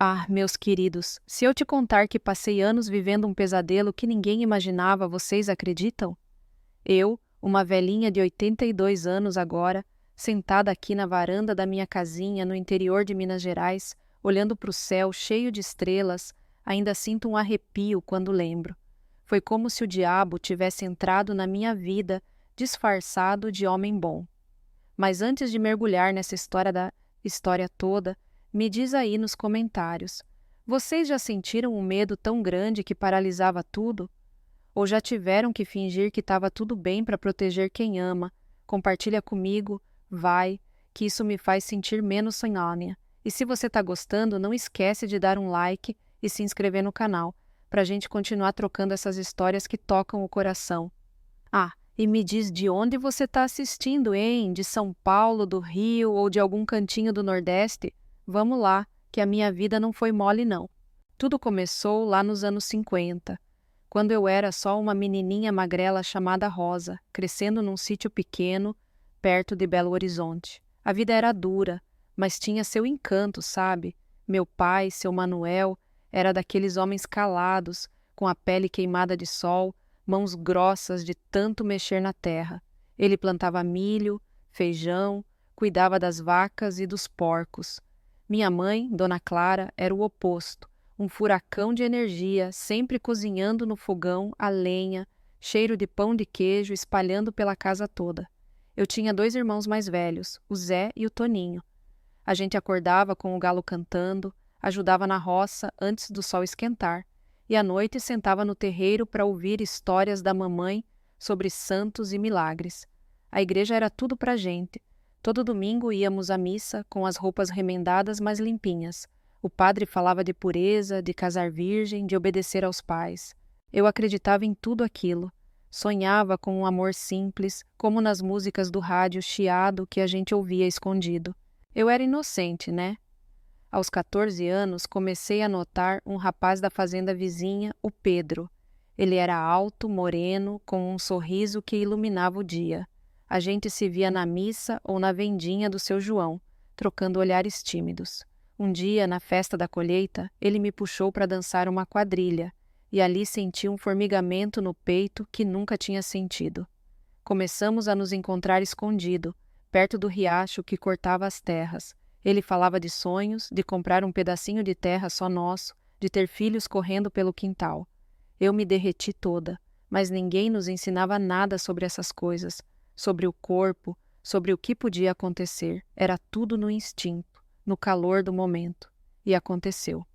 Ah, meus queridos, se eu te contar que passei anos vivendo um pesadelo que ninguém imaginava, vocês acreditam? Eu, uma velhinha de 82 anos agora, sentada aqui na varanda da minha casinha no interior de Minas Gerais, olhando para o céu cheio de estrelas, ainda sinto um arrepio quando lembro. Foi como se o diabo tivesse entrado na minha vida, disfarçado de homem bom. Mas antes de mergulhar nessa história toda, me diz aí nos comentários. Vocês já sentiram um medo tão grande que paralisava tudo? Ou já tiveram que fingir que estava tudo bem para proteger quem ama? Compartilha comigo, vai, que isso me faz sentir menos sonhônia. E se você está gostando, não esquece de dar um like e se inscrever no canal, para a gente continuar trocando essas histórias que tocam o coração. Ah, e me diz de onde você está assistindo, hein? De São Paulo, do Rio ou de algum cantinho do Nordeste? Vamos lá, que a minha vida não foi mole, não. Tudo começou lá nos anos 50, quando eu era só uma menininha magrela chamada Rosa, crescendo num sítio pequeno, perto de Belo Horizonte. A vida era dura, mas tinha seu encanto, sabe? Meu pai, seu Manuel, era daqueles homens calados, com a pele queimada de sol, mãos grossas de tanto mexer na terra. Ele plantava milho, feijão, cuidava das vacas e dos porcos. Minha mãe, Dona Clara, era o oposto, um furacão de energia, sempre cozinhando no fogão a lenha, cheiro de pão de queijo espalhando pela casa toda. Eu tinha 2 irmãos mais velhos, o Zé e o Toninho. A gente acordava com o galo cantando, ajudava na roça antes do sol esquentar, e à noite sentava no terreiro para ouvir histórias da mamãe sobre santos e milagres. A igreja era tudo para a gente. Todo domingo íamos à missa com as roupas remendadas mas limpinhas. O padre falava de pureza, de casar virgem, de obedecer aos pais. Eu acreditava em tudo aquilo. Sonhava com um amor simples, como nas músicas do rádio chiado que a gente ouvia escondido. Eu era inocente, né? Aos 14 anos, comecei a notar um rapaz da fazenda vizinha, o Pedro. Ele era alto, moreno, com um sorriso que iluminava o dia. A gente se via na missa ou na vendinha do seu João, trocando olhares tímidos. Um dia, na festa da colheita, ele me puxou para dançar uma quadrilha, e ali senti um formigamento no peito que nunca tinha sentido. Começamos a nos encontrar escondido, perto do riacho que cortava as terras. Ele falava de sonhos, de comprar um pedacinho de terra só nosso, de ter filhos correndo pelo quintal. Eu me derreti toda, mas ninguém nos ensinava nada sobre essas coisas, sobre o corpo, sobre o que podia acontecer. Era tudo no instinto, no calor do momento. E aconteceu.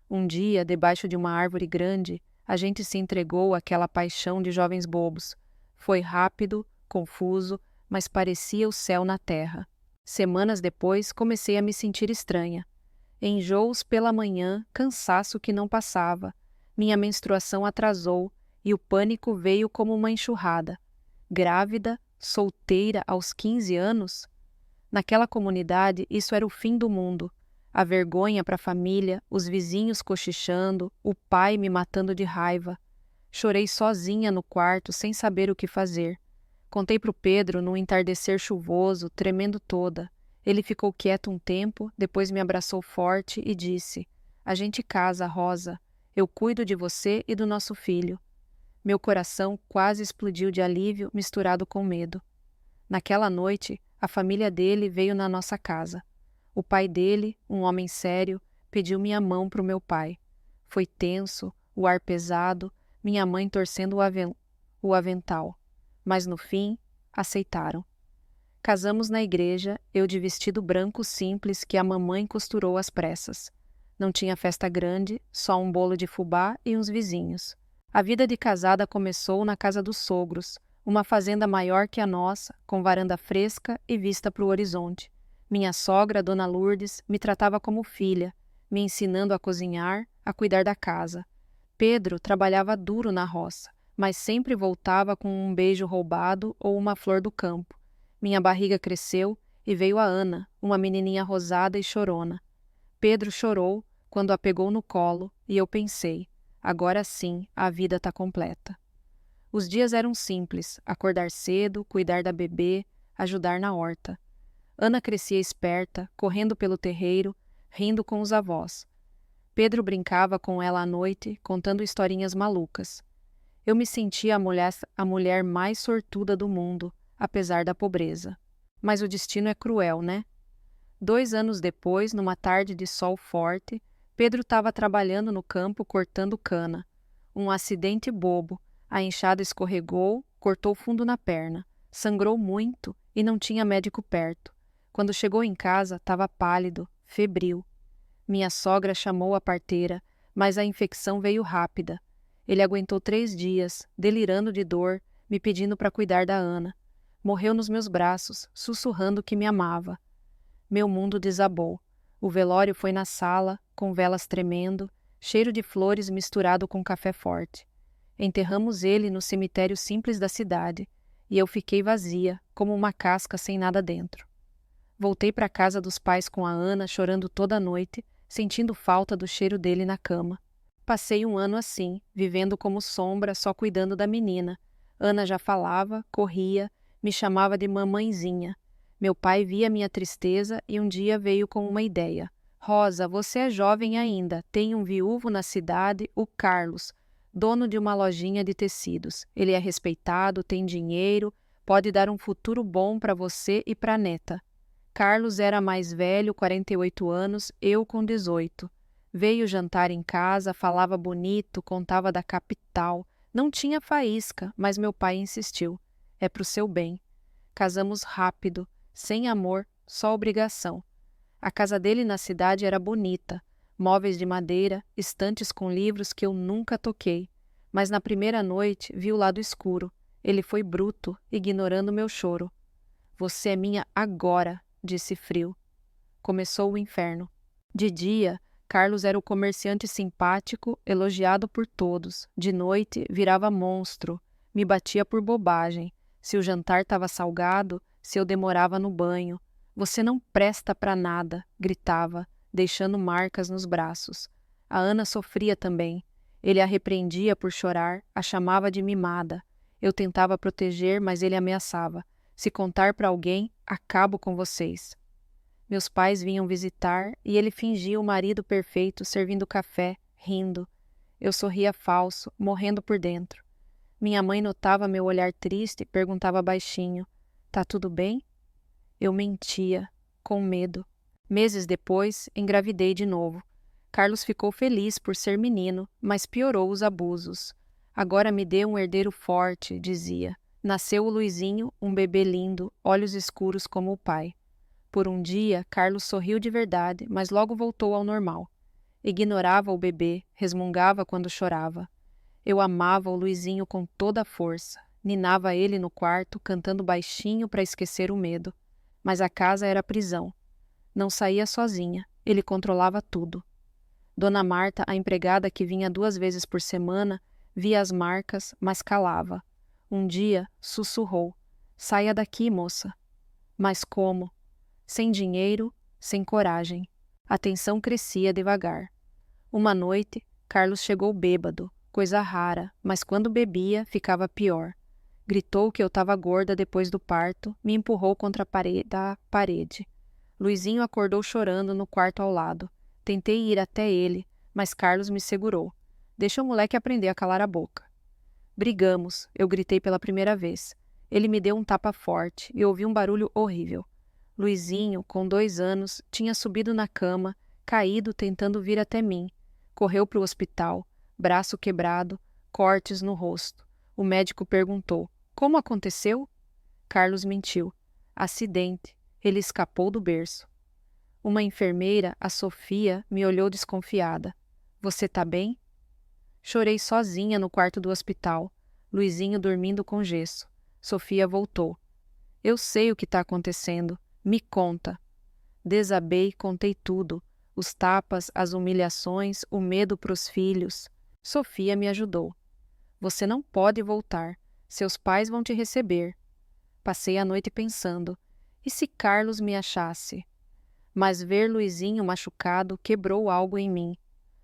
Um dia, debaixo de uma árvore grande, a gente se entregou àquela paixão de jovens bobos. Foi rápido, confuso, mas parecia o céu na terra. Semanas depois, comecei a me sentir estranha. Enjoos pela manhã, cansaço que não passava. Minha menstruação atrasou e o pânico veio como uma enxurrada. Grávida, solteira aos 15 anos? Naquela comunidade, isso era o fim do mundo. A vergonha para a família, os vizinhos cochichando, o pai me matando de raiva. Chorei sozinha no quarto, sem saber o que fazer. Contei para o Pedro num entardecer chuvoso, tremendo toda. Ele ficou quieto um tempo, depois me abraçou forte e disse: "A gente casa, Rosa. Eu cuido de você e do nosso filho." Meu coração quase explodiu de alívio misturado com medo. Naquela noite, a família dele veio na nossa casa. O pai dele, um homem sério, pediu minha mão para o meu pai. Foi tenso, o ar pesado, minha mãe torcendo o avental. Mas no fim, aceitaram. Casamos na igreja, eu de vestido branco simples que a mamãe costurou às pressas. Não tinha festa grande, só um bolo de fubá e uns vizinhos. A vida de casada começou na casa dos sogros, uma fazenda maior que a nossa, com varanda fresca e vista para o horizonte. Minha sogra, Dona Lourdes, me tratava como filha, me ensinando a cozinhar, a cuidar da casa. Pedro trabalhava duro na roça, mas sempre voltava com um beijo roubado ou uma flor do campo. Minha barriga cresceu e veio a Ana, uma menininha rosada e chorona. Pedro chorou quando a pegou no colo e eu pensei, agora sim a vida está completa. Os dias eram simples, acordar cedo, cuidar da bebê, ajudar na horta. Ana crescia esperta, correndo pelo terreiro, rindo com os avós. Pedro brincava com ela à noite, contando historinhas malucas. Eu me sentia a mulher mais sortuda do mundo, apesar da pobreza. Mas o destino é cruel, né? 2 anos depois, numa tarde de sol forte, Pedro estava trabalhando no campo cortando cana. Um acidente bobo. A enxada escorregou, cortou fundo na perna. Sangrou muito e não tinha médico perto. Quando chegou em casa, estava pálido, febril. Minha sogra chamou a parteira, mas a infecção veio rápida. Ele aguentou 3 dias, delirando de dor, me pedindo para cuidar da Ana. Morreu nos meus braços, sussurrando que me amava. Meu mundo desabou. O velório foi na sala, com velas tremendo, cheiro de flores misturado com café forte. Enterramos ele no cemitério simples da cidade, e eu fiquei vazia, como uma casca sem nada dentro. Voltei para casa dos pais com a Ana, chorando toda a noite, sentindo falta do cheiro dele na cama. Passei 1 ano assim, vivendo como sombra, só cuidando da menina. Ana já falava, corria, me chamava de mamãezinha. Meu pai via minha tristeza e um dia veio com uma ideia. Rosa, você é jovem ainda, tem um viúvo na cidade, o Carlos, dono de uma lojinha de tecidos. Ele é respeitado, tem dinheiro, pode dar um futuro bom para você e para a neta. Carlos era mais velho, 48 anos, eu com 18. Veio jantar em casa, falava bonito, contava da capital. Não tinha faísca, mas meu pai insistiu. É pro seu bem. Casamos rápido, sem amor, só obrigação. A casa dele na cidade era bonita, móveis de madeira, estantes com livros que eu nunca toquei. Mas na primeira noite vi o lado escuro. Ele foi bruto, ignorando meu choro. Você é minha agora, disse frio. Começou o inferno. De dia, Carlos era o comerciante simpático, elogiado por todos. De noite, virava monstro, me batia por bobagem. Se o jantar estava salgado, se eu demorava no banho. Você não presta para nada, gritava, deixando marcas nos braços. A Ana sofria também. Ele a repreendia por chorar, a chamava de mimada. Eu tentava proteger, mas ele ameaçava. Se contar para alguém, acabo com vocês. Meus pais vinham visitar e ele fingia o marido perfeito servindo café, rindo. Eu sorria falso, morrendo por dentro. Minha mãe notava meu olhar triste e perguntava baixinho: tá tudo bem? Eu mentia, com medo. Meses depois, engravidei de novo. Carlos ficou feliz por ser menino, mas piorou os abusos. Agora me dê um herdeiro forte, dizia. Nasceu o Luizinho, um bebê lindo, olhos escuros como o pai. Por um dia, Carlos sorriu de verdade, mas logo voltou ao normal. Ignorava o bebê, resmungava quando chorava. Eu amava o Luizinho com toda a força. Ninava ele no quarto, cantando baixinho para esquecer o medo. Mas a casa era prisão. Não saía sozinha, ele controlava tudo. Dona Marta, a empregada que vinha 2 vezes por semana, via as marcas, mas calava. Um dia, sussurrou: saia daqui, moça. Mas como? Sem dinheiro, sem coragem. A tensão crescia devagar. Uma noite, Carlos chegou bêbado, coisa rara, mas quando bebia, ficava pior. Gritou que eu estava gorda depois do parto, me empurrou contra a parede. Luizinho acordou chorando no quarto ao lado. Tentei ir até ele, mas Carlos me segurou. Deixa o moleque aprender a calar a boca. Brigamos, eu gritei pela primeira vez. Ele me deu um tapa forte e ouvi um barulho horrível. Luizinho, com 2 anos, tinha subido na cama, caído tentando vir até mim. Correu para o hospital, braço quebrado, cortes no rosto. O médico perguntou: como aconteceu? Carlos mentiu. Acidente. Ele escapou do berço. Uma enfermeira, a Sofia, me olhou desconfiada. Você tá bem? Chorei sozinha no quarto do hospital. Luizinho dormindo com gesso. Sofia voltou. Eu sei o que está acontecendo. Me conta. Desabei, contei tudo. Os tapas, as humilhações, o medo pros filhos. Sofia me ajudou. Você não pode voltar. Seus pais vão te receber. Passei a noite pensando. E se Carlos me achasse? Mas ver Luizinho machucado quebrou algo em mim.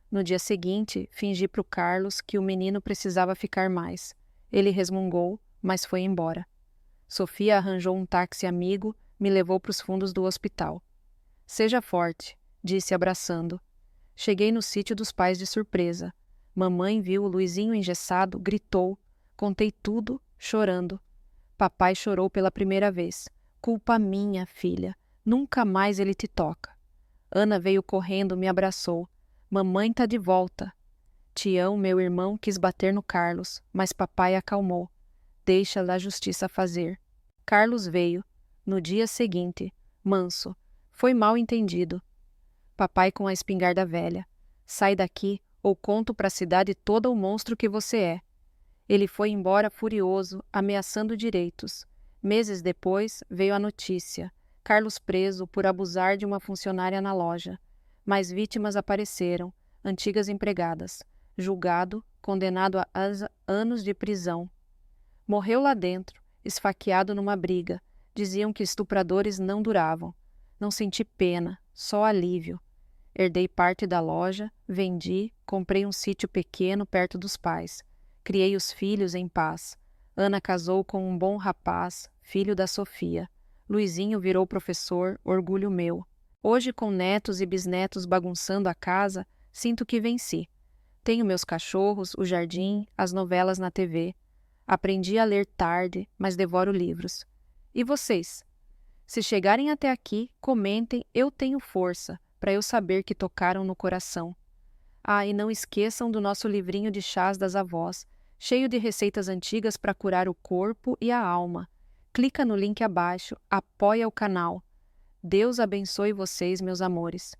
No dia seguinte, fingi pro Carlos que o menino precisava ficar mais. Ele resmungou, mas foi embora. Sofia arranjou um táxi amigo, me levou para os fundos do hospital. Seja forte, disse abraçando. Cheguei no sítio dos pais de surpresa. Mamãe viu o Luizinho engessado, gritou. Contei tudo, chorando. Papai chorou pela primeira vez. Culpa minha, filha. Nunca mais ele te toca. Ana veio correndo, me abraçou. Mamãe tá de volta. Tião, meu irmão, quis bater no Carlos, mas papai acalmou. Deixa da justiça fazer. Carlos veio. No dia seguinte, manso. Foi mal entendido. Papai com a espingarda velha. Sai daqui, ou conto pra cidade toda o monstro que você é. Ele foi embora furioso, ameaçando direitos. Meses depois, veio a notícia. Carlos preso por abusar de uma funcionária na loja. Mais vítimas apareceram, antigas empregadas. Julgado, condenado a anos de prisão. Morreu lá dentro, esfaqueado numa briga. Diziam que estupradores não duravam. Não senti pena, só alívio. Herdei parte da loja, vendi, comprei um sítio pequeno perto dos pais. Criei os filhos em paz. Ana casou com um bom rapaz, filho da Sofia. Luizinho virou professor, orgulho meu. Hoje, com netos e bisnetos bagunçando a casa, sinto que venci. Tenho meus cachorros, o jardim, as novelas na TV. Aprendi a ler tarde, mas devoro livros. E vocês? Se chegarem até aqui, comentem "Eu tenho força", para eu saber que tocaram no coração. Ah, e não esqueçam do nosso livrinho de chás das avós, cheio de receitas antigas para curar o corpo e a alma. Clica no link abaixo, apoia o canal. Deus abençoe vocês, meus amores.